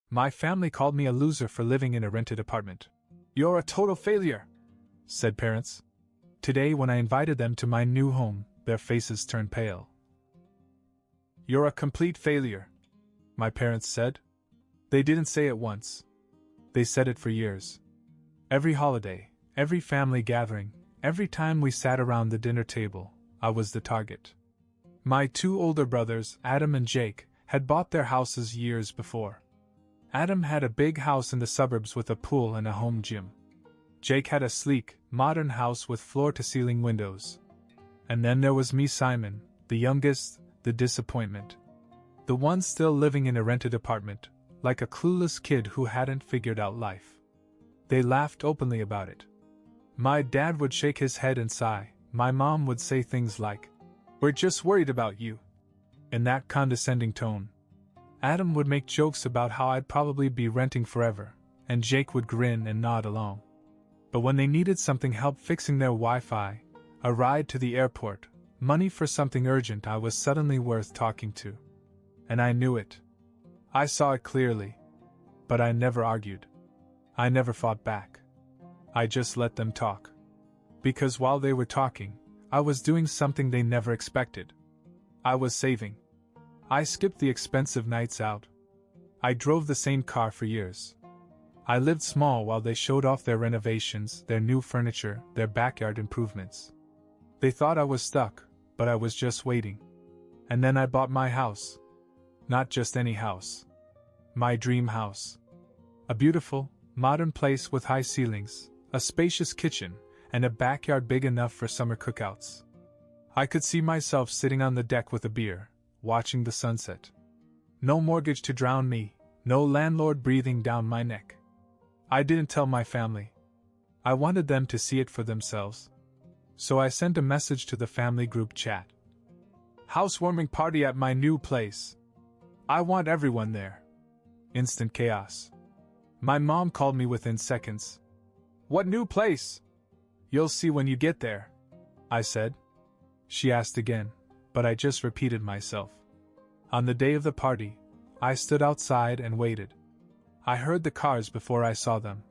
My family called me a loser for living in a rented apartment. "You're a total failure," said parents. Today, when I invited them to my new home, their faces turned pale. "You're a complete failure," my parents said. They didn't say it once. They said it for years. Every holiday, every family gathering, every time we sat around the dinner table, I was the target. My two older brothers, Adam and Jake, had bought their houses years before. Adam had a big house in the suburbs with a pool and a home gym. Jake had a sleek, modern house with floor-to-ceiling windows. And then there was me, Simon, the youngest, the disappointment. The one still living in a rented apartment, like a clueless kid who hadn't figured out life. They laughed openly about it. My dad would shake his head and sigh. My mom would say things like, "We're just worried about you," in that condescending tone. Adam would make jokes about how I'd probably be renting forever, and Jake would grin and nod along. But when they needed something help fixing their Wi-Fi, a ride to the airport, money for something urgent, I was suddenly worth talking to. And I knew it. I saw it clearly. But I never argued. I never fought back. I just let them talk. Because while they were talking, I was doing something they never expected. I was saving. I skipped the expensive nights out. I drove the same car for years. I lived small while they showed off their renovations, their new furniture, their backyard improvements. They thought I was stuck, but I was just waiting. And then I bought my house. Not just any house. My dream house. A beautiful, modern place with high ceilings, a spacious kitchen, and a backyard big enough for summer cookouts. I could see myself sitting on the deck with a beer, watching the sunset. No mortgage to drown me, no landlord breathing down my neck. I didn't tell my family. I wanted them to see it for themselves. So I sent a message to the family group chat. "Housewarming party at my new place. I want everyone there." Instant chaos. My mom called me within seconds. "What new place?" "You'll see when you get there," I said. She asked again, but I just repeated myself. On the day of the party, I stood outside and waited. I heard the cars before I saw them.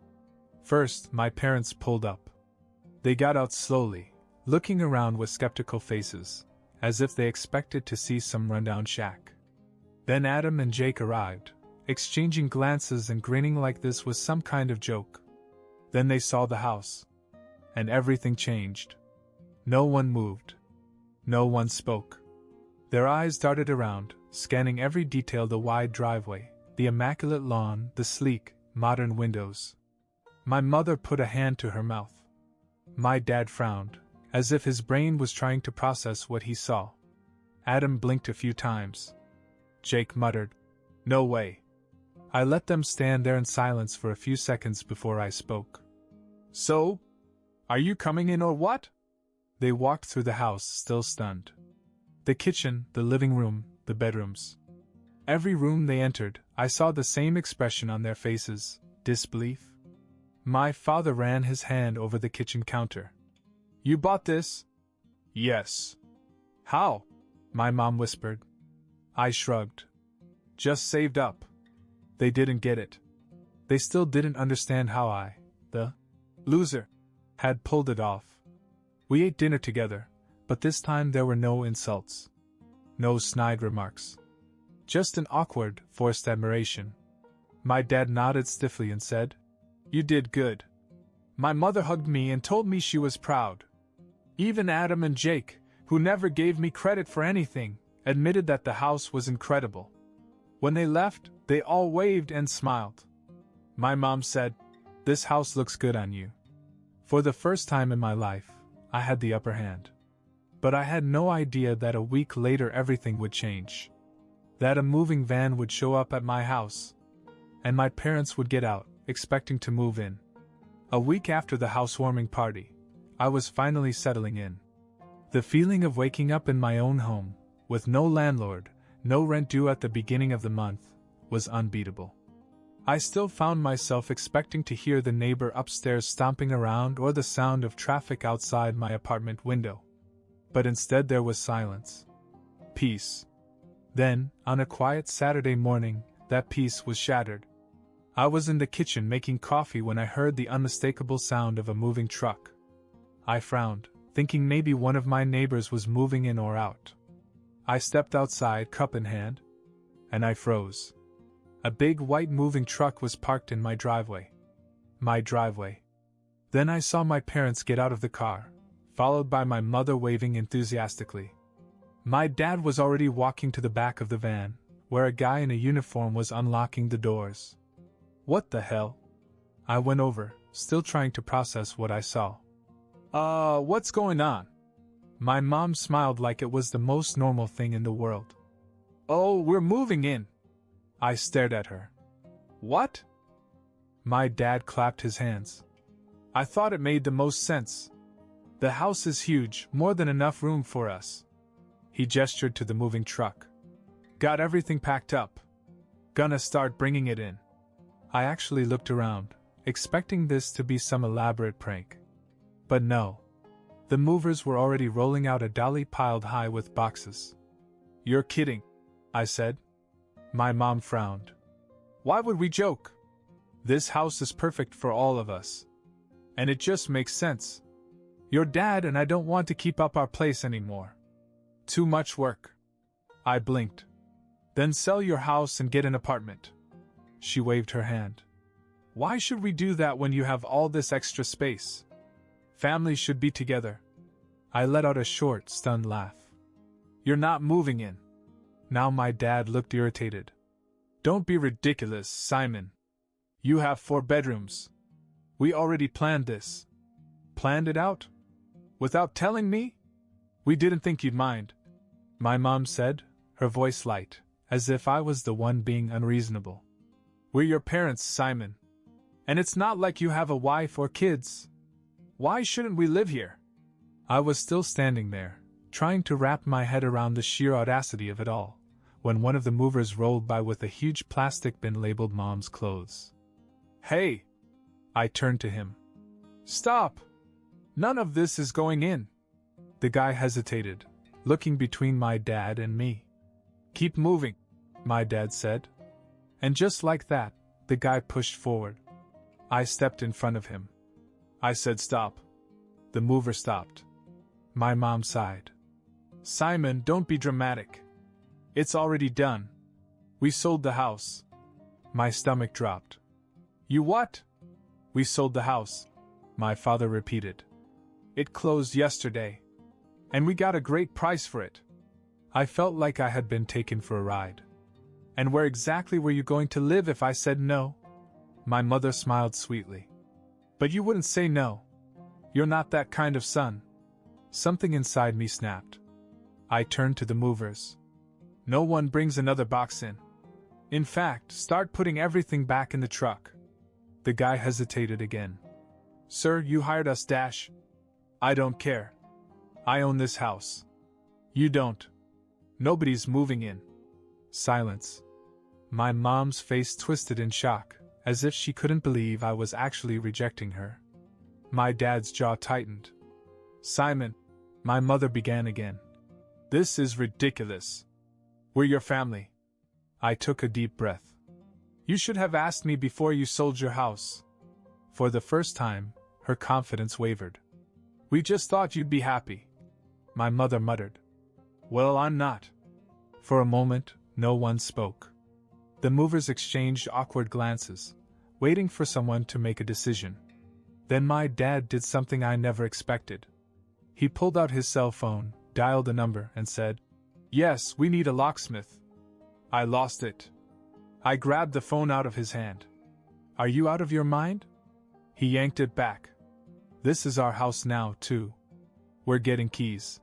First, my parents pulled up. They got out slowly, looking around with skeptical faces, as if they expected to see some rundown shack. Then Adam and Jake arrived, exchanging glances and grinning like this was some kind of joke. Then they saw the house. And everything changed. No one moved. No one spoke. Their eyes darted around, scanning every detail: the wide driveway, the immaculate lawn, the sleek, modern windows. My mother put a hand to her mouth. My dad frowned, as if his brain was trying to process what he saw. Adam blinked a few times. Jake muttered, "No way." I let them stand there in silence for a few seconds before I spoke. "So? Are you coming in or what?" They walked through the house, still stunned. The kitchen, the living room, the bedrooms. Every room they entered, I saw the same expression on their faces: disbelief. My father ran his hand over the kitchen counter. "You bought this?" "Yes." "How?" my mom whispered. I shrugged. "Just saved up." They didn't get it. They still didn't understand how I, the loser, had pulled it off. We ate dinner together, but this time there were no insults. No snide remarks. Just an awkward, forced admiration. My dad nodded stiffly and said, "You did good." My mother hugged me and told me she was proud. Even Adam and Jake, who never gave me credit for anything, admitted that the house was incredible. When they left, they all waved and smiled. My mom said, "This house looks good on you." For the first time in my life, I had the upper hand. But I had no idea that a week later everything would change. That a moving van would show up at my house. And my parents would get out, expecting to move in. A week after the housewarming party, I was finally settling in. The feeling of waking up in my own home, with no landlord, no rent due at the beginning of the month, was unbeatable. I still found myself expecting to hear the neighbor upstairs stomping around or the sound of traffic outside my apartment window. But instead there was silence. Peace. Then, on a quiet Saturday morning, that peace was shattered. I was in the kitchen making coffee when I heard the unmistakable sound of a moving truck. I frowned, thinking maybe one of my neighbors was moving in or out. I stepped outside, cup in hand, and I froze. A big white moving truck was parked in my driveway. My driveway. Then I saw my parents get out of the car, followed by my mother waving enthusiastically. My dad was already walking to the back of the van, where a guy in a uniform was unlocking the doors. What the hell? I went over, still trying to process what I saw. What's going on? My mom smiled like it was the most normal thing in the world. Oh, we're moving in. I stared at her. What? My dad clapped his hands. I thought it made the most sense. The house is huge, more than enough room for us. He gestured to the moving truck. Got everything packed up. Gonna start bringing it in. I actually looked around, expecting this to be some elaborate prank. But no. The movers were already rolling out a dolly piled high with boxes. You're kidding, I said. My mom frowned. Why would we joke? This house is perfect for all of us. And it just makes sense. Your dad and I don't want to keep up our place anymore. Too much work. I blinked. Then sell your house and get an apartment. She waved her hand. Why should we do that when you have all this extra space? Families should be together. I let out a short, stunned laugh. You're not moving in. Now my dad looked irritated. Don't be ridiculous, Simon. You have 4 bedrooms. We already planned this. Planned it out? Without telling me? We didn't think you'd mind. My mom said, her voice light, as if I was the one being unreasonable. We're your parents, Simon. And it's not like you have a wife or kids. Why shouldn't we live here? I was still standing there, trying to wrap my head around the sheer audacity of it all, when one of the movers rolled by with a huge plastic bin labeled Mom's Clothes. Hey! I turned to him. Stop! None of this is going in. The guy hesitated, looking between my dad and me. Keep moving, my dad said. And just like that, the guy pushed forward. I stepped in front of him. I said stop. The mover stopped. My mom sighed. Simon, don't be dramatic. It's already done. We sold the house. My stomach dropped. You what? We sold the house, my father repeated. It closed yesterday. And we got a great price for it. I felt like I had been taken for a ride. And where exactly were you going to live if I said no? My mother smiled sweetly. But you wouldn't say no. You're not that kind of son. Something inside me snapped. I turned to the movers. No one brings another box in. In fact, start putting everything back in the truck. The guy hesitated again. Sir, you hired us, Dash. I don't care. I own this house. You don't. Nobody's moving in. Silence. My mom's face twisted in shock, as if she couldn't believe I was actually rejecting her. My dad's jaw tightened. Simon, my mother began again. This is ridiculous. We're your family. I took a deep breath. You should have asked me before you sold your house. For the first time, her confidence wavered. We just thought you'd be happy. My mother muttered. Well, I'm not. For a moment, no one spoke. The movers exchanged awkward glances, waiting for someone to make a decision. Then my dad did something I never expected. He pulled out his cell phone, dialed a number, and said, Yes, we need a locksmith. I lost it. I grabbed the phone out of his hand. Are you out of your mind? He yanked it back. This is our house now, too. We're getting keys.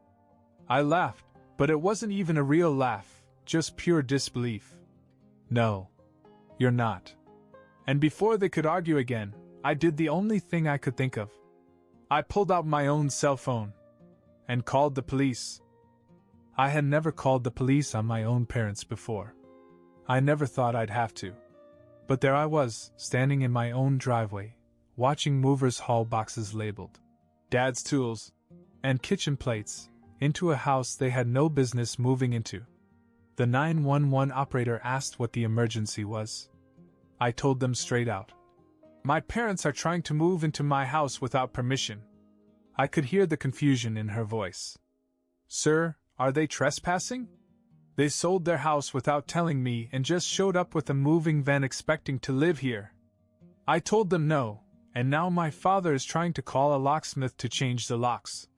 I laughed, but it wasn't even a real laugh, just pure disbelief. No. You're not. And before they could argue again, I did the only thing I could think of. I pulled out my own cell phone and called the police. I had never called the police on my own parents before. I never thought I'd have to. But there I was, standing in my own driveway, watching movers haul boxes labeled Dad's Tools and kitchen plates into a house they had no business moving into. The 911 operator asked what the emergency was. I told them straight out. My parents are trying to move into my house without permission. I could hear the confusion in her voice. Sir, are they trespassing? They sold their house without telling me and just showed up with a moving van expecting to live here. I told them no, and now my father is trying to call a locksmith to change the locks.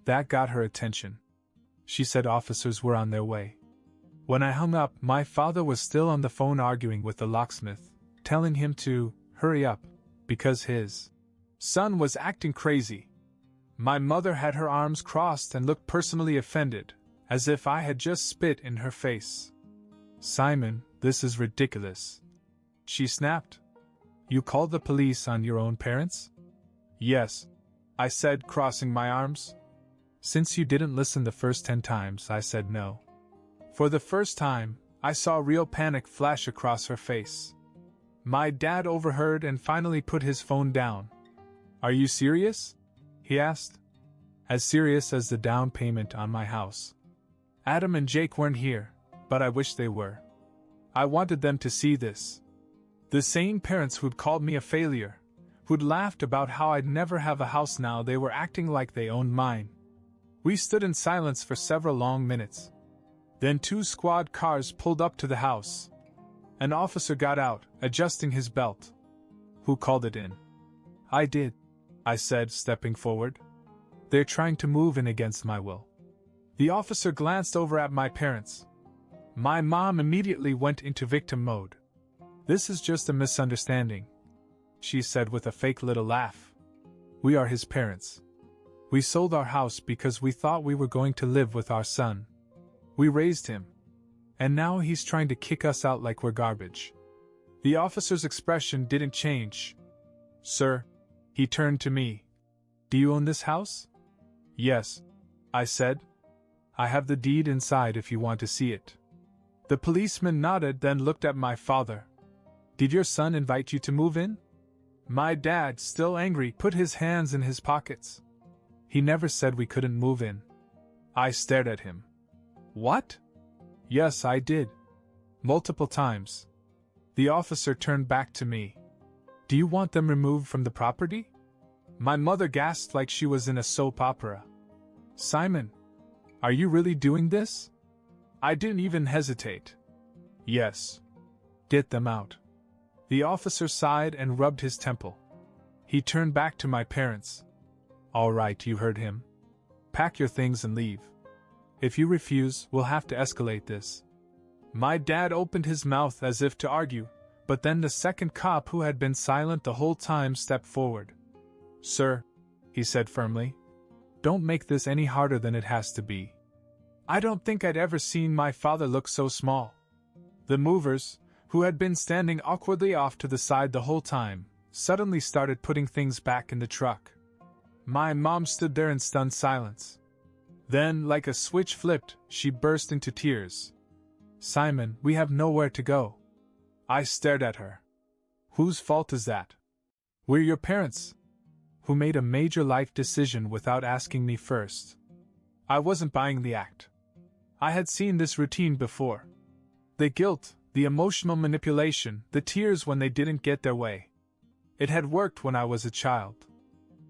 That got her attention. She said officers were on their way. When I hung up, my father was still on the phone arguing with the locksmith, telling him to hurry up, because his son was acting crazy. My mother had her arms crossed and looked personally offended, as if I had just spit in her face. Simon, this is ridiculous, she snapped. You called the police on your own parents? Yes, I said, crossing my arms. Since you didn't listen the first 10 times, I said no. For the first time, I saw real panic flash across her face. My dad overheard and finally put his phone down. Are you serious? He asked. As serious as the down payment on my house. Adam and Jake weren't here, but I wish they were. I wanted them to see this. The same parents who'd called me a failure, who'd laughed about how I'd never have a house now, they were acting like they owned mine. We stood in silence for several long minutes. Then 2 squad cars pulled up to the house. An officer got out, adjusting his belt. Who called it in? I did, I said, stepping forward. They're trying to move in against my will. The officer glanced over at my parents. My mom immediately went into victim mode. This is just a misunderstanding, she said with a fake little laugh. We are his parents. We sold our house because we thought we were going to live with our son. We raised him. And now he's trying to kick us out like we're garbage. The officer's expression didn't change. Sir, he turned to me. Do you own this house? Yes, I said. I have the deed inside if you want to see it. The policeman nodded, then looked at my father. Did your son invite you to move in? My dad, still angry, put his hands in his pockets. He never said we couldn't move in. I stared at him. What? Yes, I did. Multiple times. The officer turned back to me. Do you want them removed from the property? My mother gasped like she was in a soap opera. Simon, are you really doing this? I didn't even hesitate. Yes. Get them out. The officer sighed and rubbed his temple. He turned back to my parents. All right, you heard him. Pack your things and leave. If you refuse, we'll have to escalate this. My dad opened his mouth as if to argue, but then the second cop, who had been silent the whole time, stepped forward. Sir, he said firmly, don't make this any harder than it has to be. I don't think I'd ever seen my father look so small. The movers, who had been standing awkwardly off to the side the whole time, suddenly started putting things back in the truck. My mom stood there in stunned silence. Then, like a switch flipped, she burst into tears. Simon, we have nowhere to go. I stared at her. Whose fault is that? We're your parents, who made a major life decision without asking me first. I wasn't buying the act. I had seen this routine before. The guilt, the emotional manipulation, the tears when they didn't get their way. It had worked when I was a child.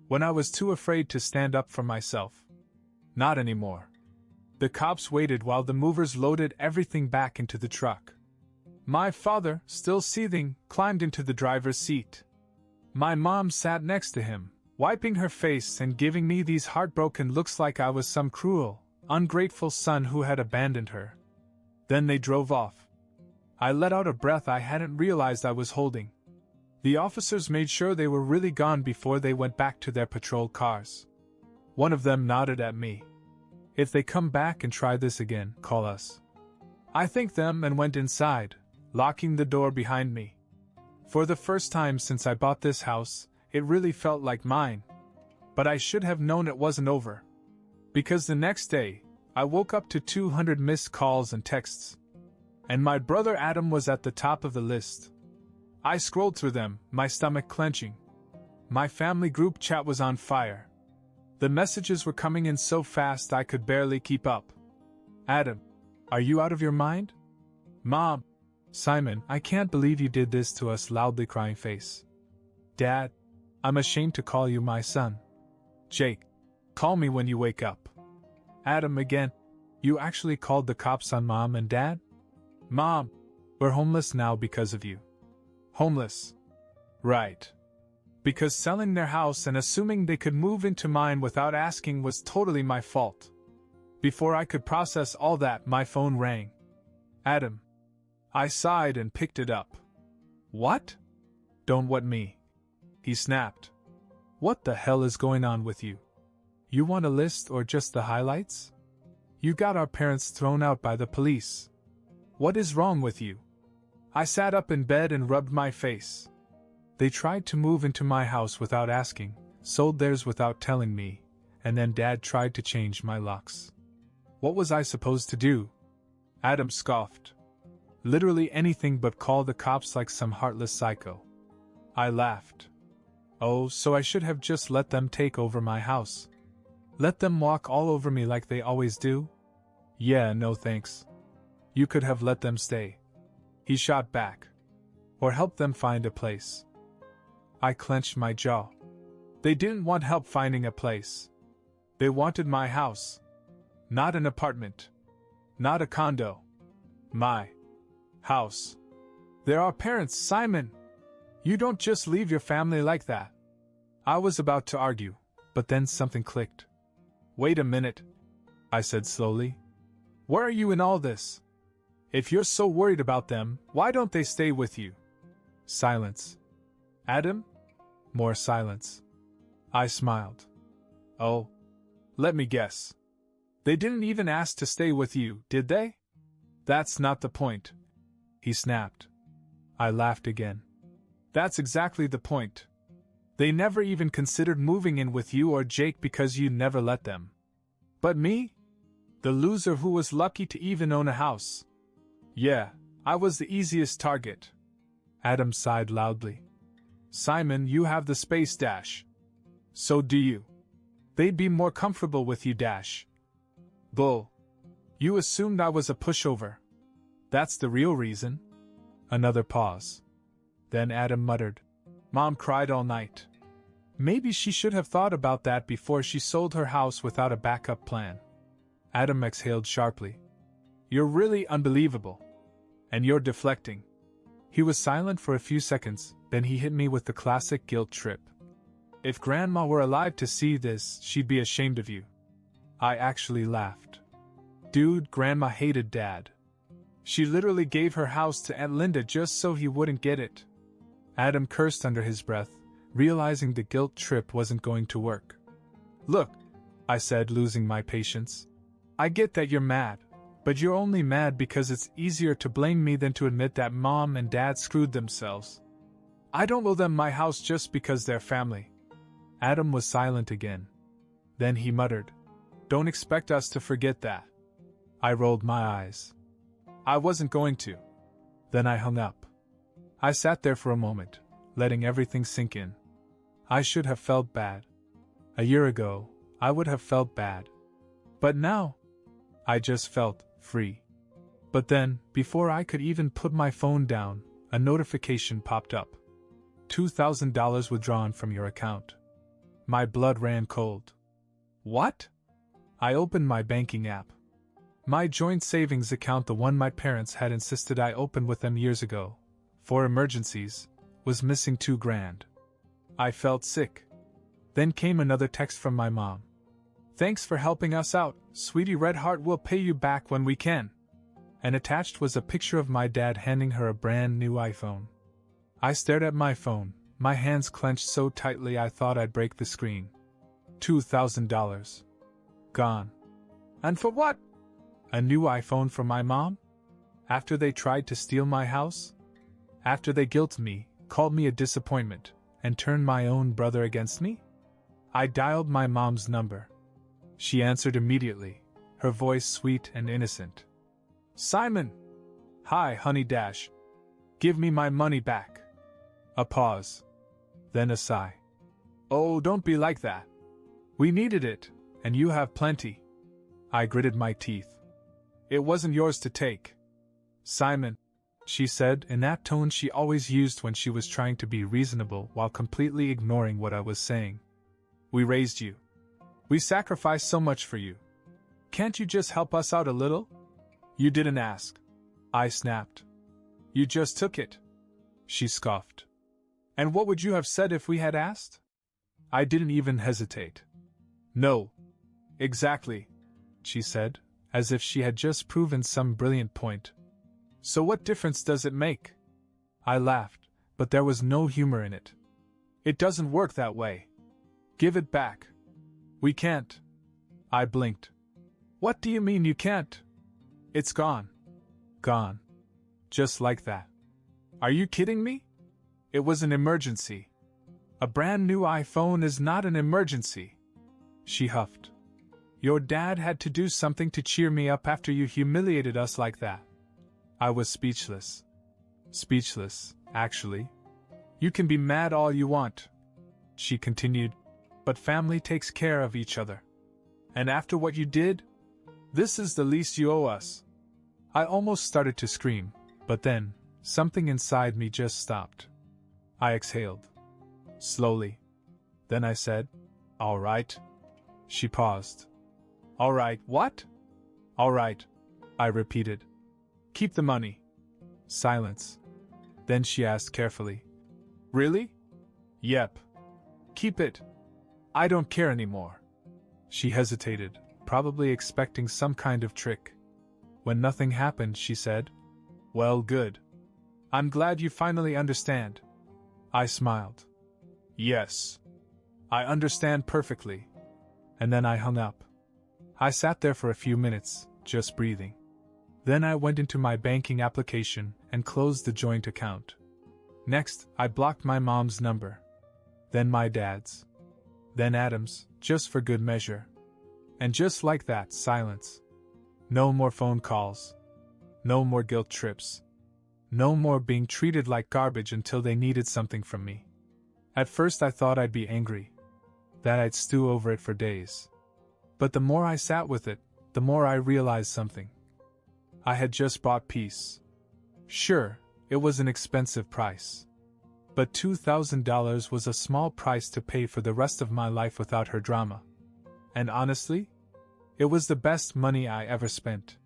When I was too afraid to stand up for myself. Not anymore. The cops waited while the movers loaded everything back into the truck. My father, still seething, climbed into the driver's seat. My mom sat next to him, wiping her face and giving me these heartbroken looks like I was some cruel, ungrateful son who had abandoned her. Then they drove off. I let out a breath I hadn't realized I was holding. The officers made sure they were really gone before they went back to their patrol cars. One of them nodded at me. If they come back and try this again, call us. I thanked them and went inside, locking the door behind me. For the first time since I bought this house, it really felt like mine. But I should have known it wasn't over. Because the next day, I woke up to 200 missed calls and texts. And my brother Adam was at the top of the list. I scrolled through them, my stomach clenching. My family group chat was on fire. The messages were coming in so fast I could barely keep up. Adam, are you out of your mind? Mom, Simon, I can't believe you did this to us, loudly crying face. Dad, I'm ashamed to call you my son. Jake, call me when you wake up. Adam again, you actually called the cops on Mom and Dad? Mom, we're homeless now because of you. Homeless. Right. Because selling their house and assuming they could move into mine without asking was totally my fault. Before I could process all that, my phone rang. Adam. I sighed and picked it up. What? Don't what me? He snapped. What the hell is going on with you? You want a list or just the highlights? You got our parents thrown out by the police. What is wrong with you? I sat up in bed and rubbed my face. They tried to move into my house without asking, sold theirs without telling me, and then Dad tried to change my locks. What was I supposed to do? Adam scoffed. Literally anything but call the cops like some heartless psycho. I laughed. Oh, so I should have just let them take over my house. Let them walk all over me like they always do? Yeah, no thanks. You could have let them stay. He shot back. Or help them find a place. I clenched my jaw. They didn't want help finding a place. They wanted my house. Not an apartment. Not a condo. My house. They're our parents, Simon. You don't just leave your family like that. I was about to argue, but then something clicked. Wait a minute, I said slowly. Where are you in all this? If you're so worried about them, why don't they stay with you? Silence. Adam? More silence. I smiled. Oh, let me guess. They didn't even ask to stay with you, did they? That's not the point. He snapped. I laughed again. That's exactly the point. They never even considered moving in with you or Jake because you never let them. But me? The loser who was lucky to even own a house. Yeah, I was the easiest target. Adam sighed loudly. Simon, you have the space dash. So do you. They'd be more comfortable with you dash. Bull. You assumed I was a pushover. That's the real reason. Another pause. Then Adam muttered. Mom cried all night. Maybe she should have thought about that before she sold her house without a backup plan. Adam exhaled sharply. You're really unbelievable. And you're deflecting. He was silent for a few seconds, then he hit me with the classic guilt trip. If Grandma were alive to see this, she'd be ashamed of you. I actually laughed. Dude, Grandma hated Dad. She literally gave her house to Aunt Linda just so he wouldn't get it. Adam cursed under his breath, realizing the guilt trip wasn't going to work. Look, I said, losing my patience. I get that you're mad, but you're only mad because it's easier to blame me than to admit that Mom and Dad screwed themselves. I don't owe them my house just because they're family. Adam was silent again. Then he muttered, Don't expect us to forget that. I rolled my eyes. I wasn't going to. Then I hung up. I sat there for a moment, letting everything sink in. I should have felt bad. A year ago, I would have felt bad. But now, I just felt free. But then, before I could even put my phone down, a notification popped up. $2,000 withdrawn from your account. My blood ran cold. What? I opened my banking app. My joint savings account, the one my parents had insisted I open with them years ago, for emergencies, was missing $2,000. I felt sick. Then came another text from my mom. Thanks for helping us out, sweetie. Red Heart will pay you back when we can. And attached was a picture of my dad handing her a brand new iPhone. I stared at my phone, my hands clenched so tightly I thought I'd break the screen. $2,000. Gone. And for what? A new iPhone for my mom? After they tried to steal my house? After they guilted me, called me a disappointment, and turned my own brother against me? I dialed my mom's number. She answered immediately, her voice sweet and innocent. Simon! Hi, honey dash. Give me my money back. A pause. Then a sigh. Oh, don't be like that. We needed it, and you have plenty. I gritted my teeth. It wasn't yours to take. Simon. she said in that tone she always used when she was trying to be reasonable while completely ignoring what I was saying. We raised you. We sacrificed so much for you. Can't you just help us out a little? You didn't ask. I snapped. You just took it. She scoffed. And what would you have said if we had asked? I didn't even hesitate. No. Exactly, she said, as if she had just proven some brilliant point. So what difference does it make? I laughed, but there was no humor in it. It doesn't work that way. Give it back. We can't. I blinked. What do you mean you can't? It's gone. Gone. Just like that. Are you kidding me? It was an emergency. A brand new iPhone is not an emergency. She huffed. Your dad had to do something to cheer me up after you humiliated us like that. I was speechless. Speechless, actually. You can be mad all you want, she continued, but family takes care of each other. And after what you did, this is the least you owe us. I almost started to scream, but then, something inside me just stopped. I exhaled. Slowly. Then I said, All right. She paused. All right, what? All right, I repeated. Keep the money. Silence. Then she asked carefully. Really? Yep. Keep it. I don't care anymore. She hesitated, probably expecting some kind of trick. When nothing happened, she said, Well, good. I'm glad you finally understand. I smiled. Yes. I understand perfectly. And then I hung up. I sat there for a few minutes, just breathing. Then I went into my banking application and closed the joint account. Next, I blocked my mom's number. Then my dad's. Then Adam's, just for good measure. And just like that, silence. No more phone calls. No more guilt trips. No more being treated like garbage until they needed something from me. At first I thought I'd be angry. That I'd stew over it for days. But the more I sat with it, the more I realized something. I had just bought peace. Sure, it was an expensive price. But $2,000 was a small price to pay for the rest of my life without her drama. And honestly, it was the best money I ever spent.